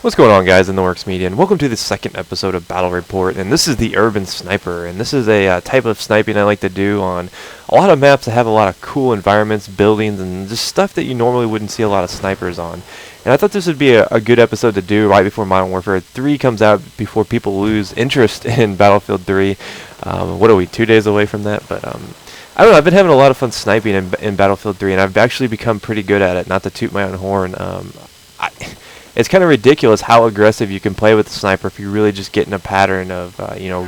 What's going on, guys, in the Works Media, and welcome to the second episode of Battle Report. And this is the Urban Sniper, and this is a type of sniping I like to do on a lot of maps that have a lot of cool environments, buildings, and just stuff that you normally wouldn't see a lot of snipers on. And I thought this would be a good episode to do right before Modern Warfare 3 comes out, before people lose interest in Battlefield 3. What are we, 2 days away from that? But I don't know, I've been having a lot of fun sniping in Battlefield 3, and I've actually become pretty good at it, not to toot my own horn. It's kind of ridiculous how aggressive you can play with the sniper if you really just get in a pattern of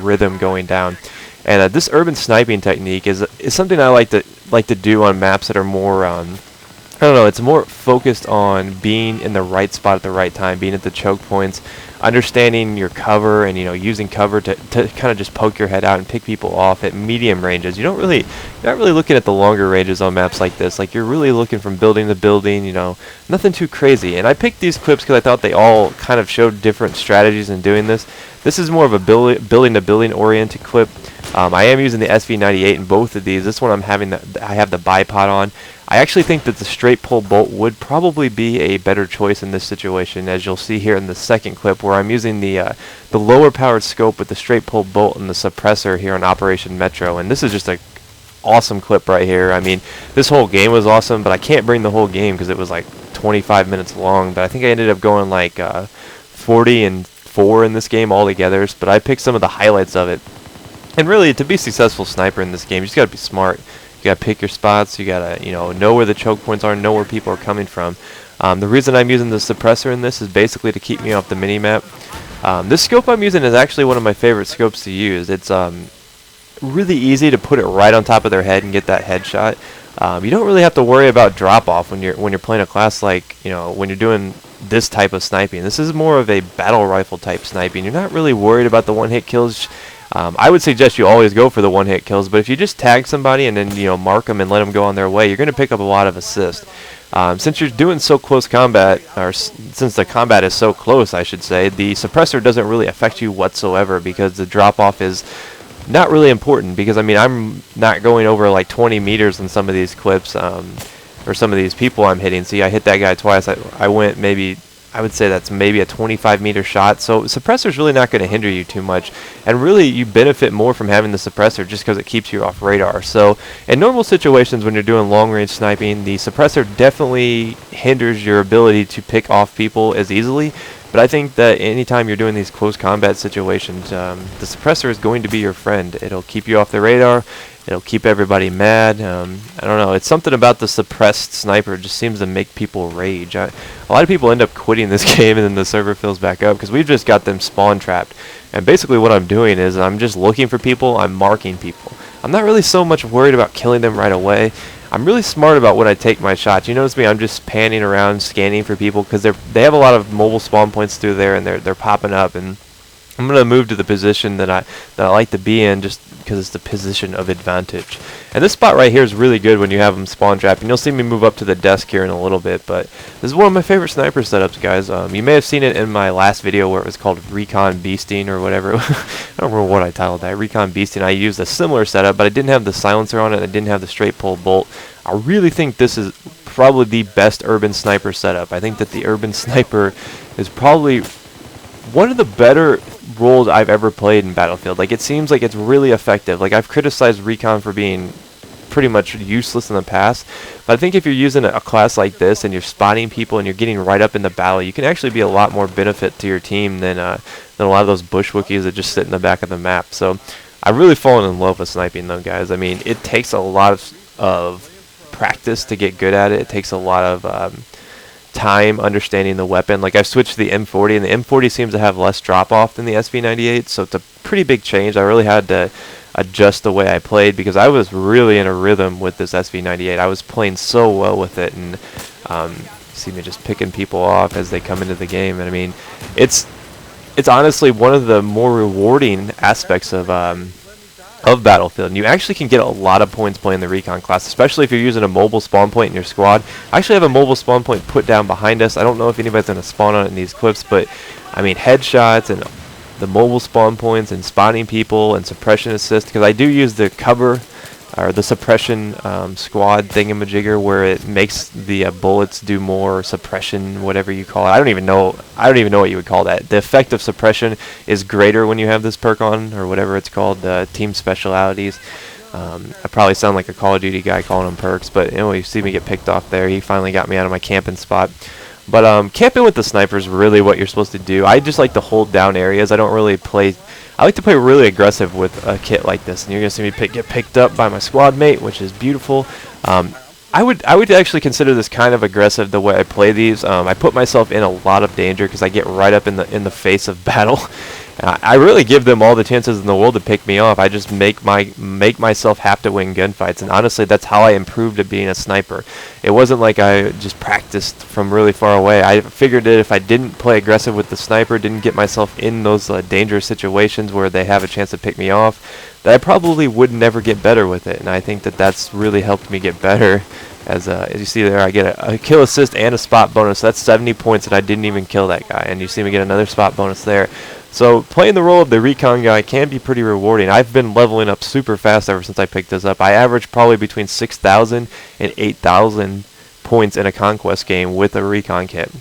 rhythm going down. And this urban sniping technique is something I like to do on maps that are more I don't know, it's more focused on being in the right spot at the right time, being at the choke points, understanding your cover, and using cover to kind of just poke your head out and pick people off at medium ranges. You're not really looking at the longer ranges on maps like this. Like, you're really looking from building to building, nothing too crazy. And I picked these clips because I thought they all kind of showed different strategies in doing this. This is more of a building to building oriented clip. I am using the SV98 in both of these. This one I have the bipod on. I actually think that the straight pull bolt would probably be a better choice in this situation, as you'll see here in the second clip, where I'm using the lower powered scope with the straight pull bolt and the suppressor here on Operation Metro. And this is just a awesome clip right here. I mean, this whole game was awesome, but I can't bring the whole game because it was like 25 minutes long. But I think I ended up going like 40 and 4 in this game altogether. But I picked some of the highlights of it. And really, to be a successful sniper in this game, you just got to be smart. You got to pick your spots. You got to, know where the choke points are, know where people are coming from. The reason I'm using the suppressor in this is basically to keep me off the mini-map. This scope I'm using is actually one of my favorite scopes to use. It's really easy to put it right on top of their head and get that headshot. You don't really have to worry about drop-off when you're playing a class like, when you're doing this type of sniping. This is more of a battle rifle type sniping. You're not really worried about the one-hit kills. I would suggest you always go for the one-hit kills, but if you just tag somebody and then mark them and let them go on their way, you're going to pick up a lot of assists. Since you're doing so close combat, or since the combat is so close, I should say, the suppressor doesn't really affect you whatsoever, because the drop-off is not really important. Because I'm not going over like 20 meters in some of these clips, or some of these people I'm hitting. See, I hit that guy twice. I went maybe, I would say that's maybe a 25-meter shot. So suppressor's really not going to hinder you too much. And really, you benefit more from having the suppressor just because it keeps you off radar. So in normal situations when you're doing long-range sniping, the suppressor definitely hinders your ability to pick off people as easily. But I think that anytime you're doing these close combat situations, the suppressor is going to be your friend. It'll keep you off the radar. It'll keep everybody mad. I don't know. It's something about the suppressed sniper just seems to make people rage. A lot of people end up quitting this game and then the server fills back up because we've just got them spawn trapped. And basically what I'm doing is I'm just looking for people. I'm marking people. I'm not really so much worried about killing them right away. I'm really smart about when I take my shots. You notice me, I'm just panning around, scanning for people because they have a lot of mobile spawn points through there, and they're popping up. And I'm gonna move to the position that I like to be in, just because it's the position of advantage. And this spot right here is really good when you have them spawn trapped. And you'll see me move up to the desk here in a little bit. But this is one of my favorite sniper setups, guys. You may have seen it in my last video where it was called Recon Beasting or whatever. I don't remember what I titled that. Recon Beasting. I used a similar setup, but I didn't have the silencer on it. I didn't have the straight pull bolt. I really think this is probably the best urban sniper setup. I think that the urban sniper is probably one of the better roles I've ever played in Battlefield. Like, it seems like it's really effective. Like, I've criticized Recon for being pretty much useless in the past, but I think if you're using a class like this and you're spotting people and you're getting right up in the battle, you can actually be a lot more benefit to your team than a lot of those bushwookies that just sit in the back of the map. So I've really fallen in love with sniping, though, guys. I mean, it takes a lot of practice to get good at it. It takes a lot of time understanding the weapon. Like, I've switched to the M40, and the M40 seems to have less drop-off than the SV98, so it's a pretty big change. I really had to adjust the way I played because I was really in a rhythm with this SV98. I was playing so well with it, and see me just picking people off as they come into the game. And I mean, it's honestly one of the more rewarding aspects of Battlefield, and you actually can get a lot of points playing the Recon class, especially if you're using a mobile spawn point in your squad. I actually have a mobile spawn point put down behind us. I don't know if anybody's going to spawn on it in these clips, but I mean, headshots and the mobile spawn points and spotting people and suppression assist, because I do use the cover or the suppression squad thingamajigger, where it makes the bullets do more suppression, whatever you call it. I don't even know what you would call that. The effect of suppression is greater when you have this perk on, or whatever it's called, team specialities. I probably sound like a Call of Duty guy calling them perks, but anyway, you see me get picked off there. He finally got me out of my camping spot. But camping with the sniper is really what you're supposed to do. I just like to hold down areas. I don't really play. I like to play really aggressive with a kit like this, and you're gonna see me get picked up by my squad mate, which is beautiful. I would actually consider this kind of aggressive the way I play these. I put myself in a lot of danger because I get right up in the face of battle. I really give them all the chances in the world to pick me off. I just make myself have to win gunfights, and honestly, that's how I improved at being a sniper. It wasn't like I just practiced from really far away. I figured that if I didn't play aggressive with the sniper, didn't get myself in those dangerous situations where they have a chance to pick me off, that I probably would never get better with it. And I think that that's really helped me get better. As you see there, I get a kill assist and a spot bonus. So that's 70 points, and I didn't even kill that guy. And you see me get another spot bonus there. So playing the role of the recon guy can be pretty rewarding. I've been leveling up super fast ever since I picked this up. I average probably between 6,000 and 8,000 points in a conquest game with a recon kit.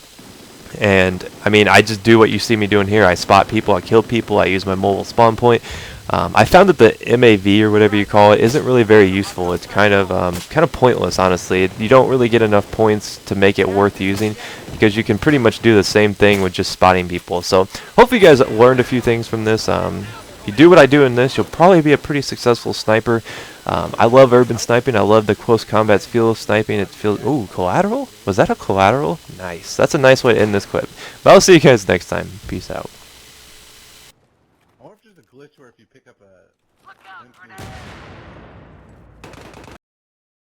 And I mean, I just do what you see me doing here. I spot people, I kill people, I use my mobile spawn point. I found that the MAV, or whatever you call it, isn't really very useful. It's kind of pointless, honestly. You don't really get enough points to make it worth using, because you can pretty much do the same thing with just spotting people. So hopefully you guys learned a few things from this. If you do what I do in this, you'll probably be a pretty successful sniper. I love urban sniping. I love the close combat feel of sniping. It feels... Ooh, collateral? Was that a collateral? Nice. That's a nice way to end this clip. But I'll see you guys next time. Peace out. I wonder if there's a glitch where if you pick up a...